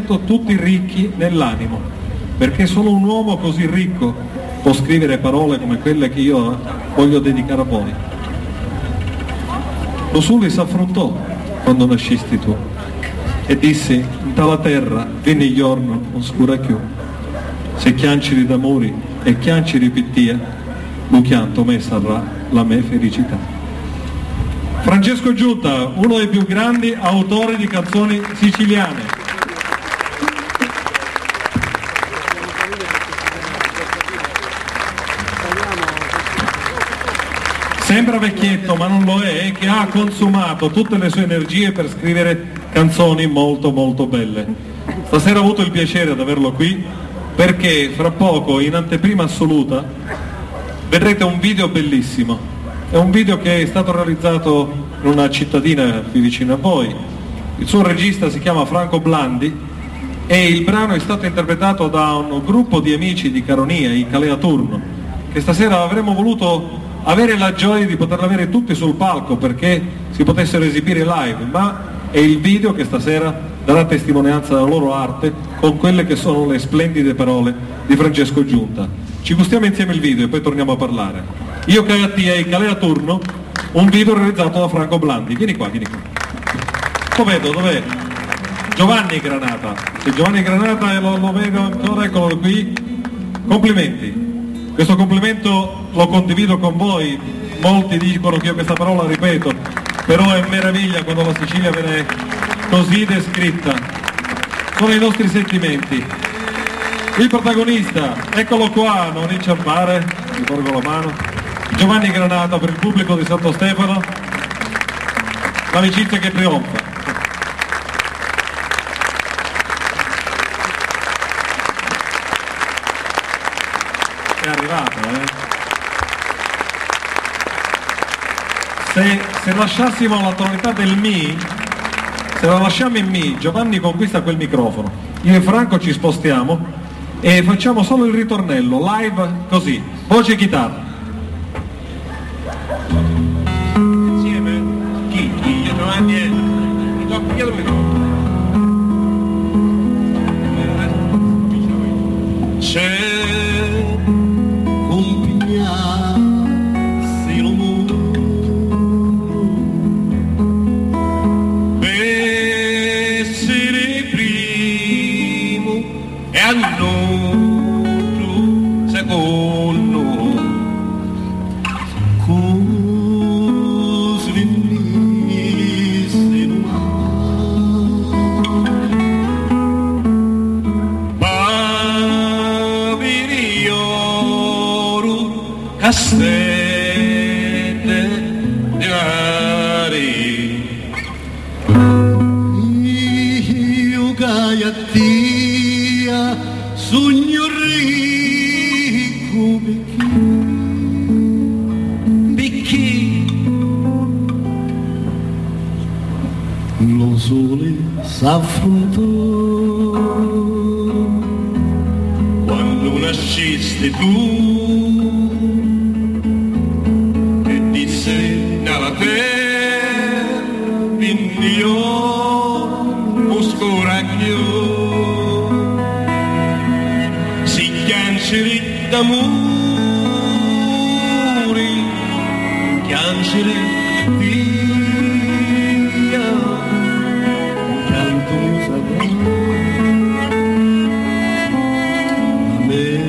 tutti ricchi nell'animo, perché solo un uomo così ricco può scrivere parole come quelle che io voglio dedicare a voi. Lo Suli s'affrontò quando nascisti tu e disse: in tala terra venne giorno oscura chiù, se chianciri d'amori e chianciri pittia, lo chianto me sarà la mia felicità. Francesco Giunta, uno dei più grandi autori di canzoni siciliane. Sembra vecchietto, ma non lo è che ha consumato tutte le sue energie per scrivere canzoni molto molto belle. Stasera ho avuto il piacere di averlo qui perché fra poco, in anteprima assoluta, vedrete un video bellissimo. È un video che è stato realizzato in una cittadina qui vicino a voi. Il suo regista si chiama Franco Blandi e il brano è stato interpretato da un gruppo di amici di Caronia, i Calea Turno, che stasera avremmo voluto avere la gioia di poterla avere tutti sul palco perché si potessero esibire live, ma è il video che stasera darà testimonianza della loro arte con quelle che sono le splendide parole di Francesco Giunta. Ci gustiamo insieme il video e poi torniamo a parlare. Io Cagattia e Calea Turno, un video realizzato da Franco Blandi. Vieni qua, vieni qua. Lo vedo, dov'è? Giovanni Granata. Se Giovanni Granata lo vedo ancora, eccolo qui. Complimenti. Questo complimento lo condivido con voi, molti dicono che io questa parola ripeto, però è meraviglia quando la Sicilia viene così descritta. Sono i nostri sentimenti. Il protagonista, eccolo qua, non inciampare, vi porgo la mano, Giovanni Granata, per il pubblico di Santo Stefano, l'amicizia che trionfa. È arrivato, Se lasciassimo la tonalità del Mi, se la lasciamo in Mi, Giovanni conquista quel microfono, io e Franco ci spostiamo e facciamo solo il ritornello, live così, voce e chitarra. Insieme? Chi? Io, Giovanni e... C'è lo sole s'affrontò quando nascisti tu e disse nella terra io oscura più si chianceri d'amore chianceri via canto sarà la mia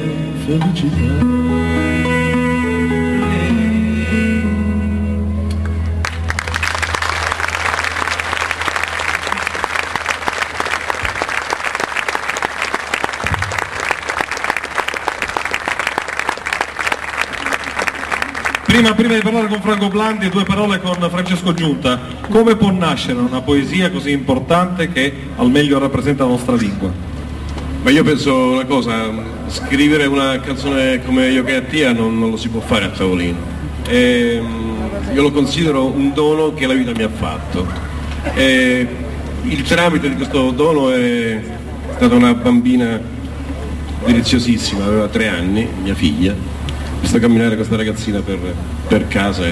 felicità. Prima di parlare con Franco Blandi, due parole con Francesco Giunta. Come può nascere una poesia così importante che al meglio rappresenta la nostra lingua? Ma io penso una cosa, scrivere una canzone come Io che a Tia non lo si può fare a tavolino. Io lo considero un dono che la vita mi ha fatto. Il tramite di questo dono è stata una bambina deliziosissima, aveva 3 anni, mia figlia. Ho visto camminare questa ragazzina per casa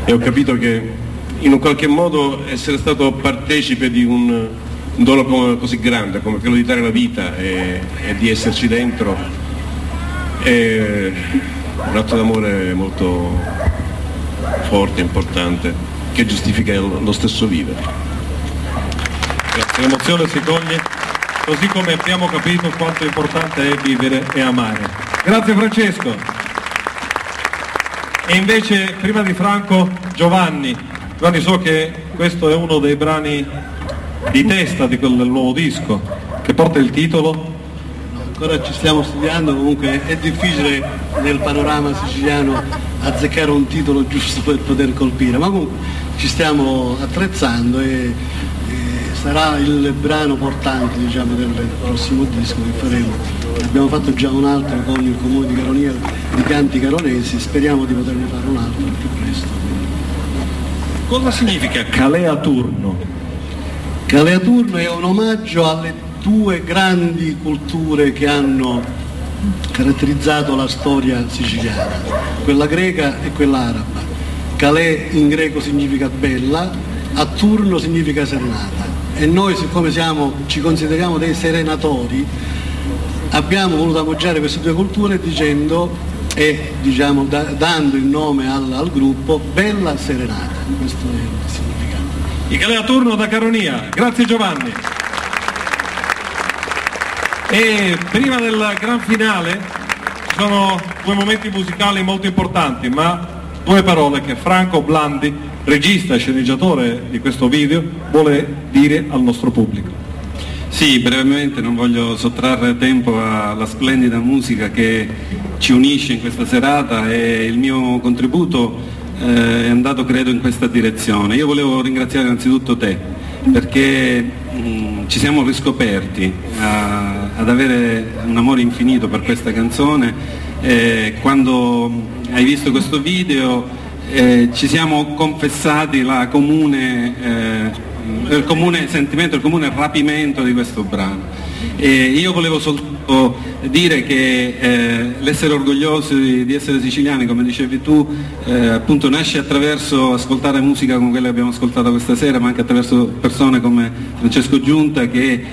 e ho capito che in un qualche modo essere stato partecipe di un un dono così grande come quello di dare la vita e di esserci dentro è un atto d'amore molto forte, importante, che giustifica lo stesso vivere. L'emozione si coglie, così come abbiamo capito quanto importante è vivere e amare. Grazie Francesco. E invece prima di Franco Giovanni, so che questo è uno dei brani di testa del nuovo disco, che porta il titolo? Ancora ci stiamo studiando, comunque è difficile nel panorama siciliano azzeccare un titolo giusto per poter colpire, ma comunque ci stiamo attrezzando e sarà il brano portante, diciamo, del prossimo disco che faremo. Abbiamo fatto già un altro con il Comune di Caronia di canti caronesi, speriamo di poterne fare un altro più presto. Cosa significa Calea Turno? Calea Turno è un omaggio alle due grandi culture che hanno caratterizzato la storia siciliana, quella greca e quella araba. Calais in greco significa bella, a turno significa serenata, e noi, siccome ci consideriamo dei serenatori, abbiamo voluto appoggiare queste due culture dicendo dando il nome al gruppo Bella Serenata. Questo è il significato. I Calea Turno da Caronia. Grazie Giovanni. E prima del gran finale ci sono due momenti musicali molto importanti, ma due parole che Franco Blandi, regista e sceneggiatore di questo video, vuole dire al nostro pubblico. Sì, brevemente, non voglio sottrarre tempo alla splendida musica che ci unisce in questa serata, e il mio contributo è andato, credo, in questa direzione. Io volevo ringraziare innanzitutto te, perché ci siamo riscoperti ad avere un amore infinito per questa canzone. Quando hai visto questo video ci siamo confessati il comune sentimento, il comune rapimento di questo brano. Io volevo soltanto dire che l'essere orgogliosi di essere siciliani, come dicevi tu, appunto nasce attraverso ascoltare musica come quella che abbiamo ascoltato questa sera, ma anche attraverso persone come Francesco Giunta che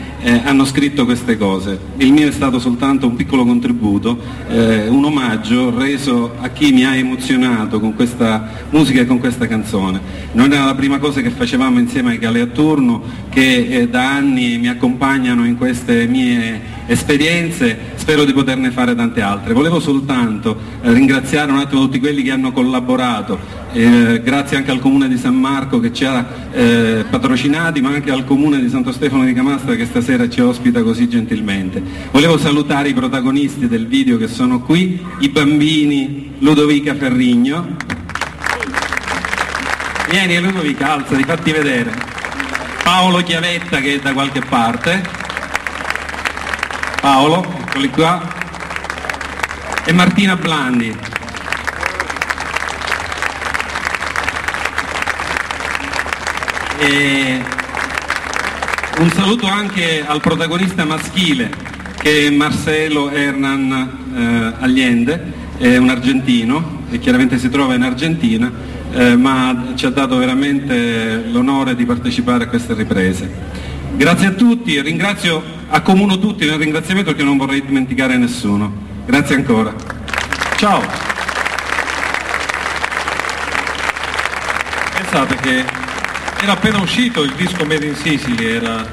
hanno scritto queste cose. Il mio è stato soltanto un piccolo contributo, un omaggio reso a chi mi ha emozionato con questa musica e con questa canzone. Non era la prima cosa che facevamo insieme ai Calea Turno, che da anni mi accompagnano in queste mie esperienze, spero di poterne fare tante altre. Volevo soltanto ringraziare un attimo tutti quelli che hanno collaborato, grazie anche al Comune di San Marco che ci ha patrocinati, ma anche al Comune di Santo Stefano di Camastra che stasera ci ospita così gentilmente. Volevo salutare i protagonisti del video che sono qui, i bambini Ludovica Ferrigno. Vieni Ludovica, alzati, fatti vedere. Paolo Chiavetta che è da qualche parte. Paolo, eccoli qua, e Martina Blandi. E un saluto anche al protagonista maschile, che è Marcelo Hernan Allende, è un argentino e chiaramente si trova in Argentina, ma ci ha dato veramente l'onore di partecipare a queste riprese. Grazie a tutti, accomuno tutti nel ringraziamento perché non vorrei dimenticare nessuno. Grazie ancora. Ciao. Pensate che era appena uscito il disco Made in Sicily, era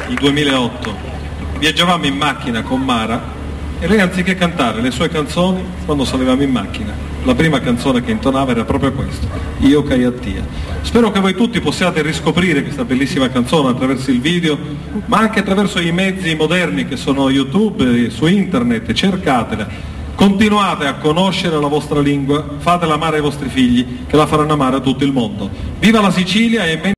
il 2008. Viaggiavamo in macchina con Mara e lei, anziché cantare le sue canzoni, quando salivamo in macchina, la prima canzone che intonava era proprio questa, Io Caiattia. Spero che voi tutti possiate riscoprire questa bellissima canzone attraverso il video, ma anche attraverso i mezzi moderni che sono YouTube, su internet. Cercatela, continuate a conoscere la vostra lingua, fatela amare ai vostri figli, che la faranno amare a tutto il mondo. Viva la Sicilia e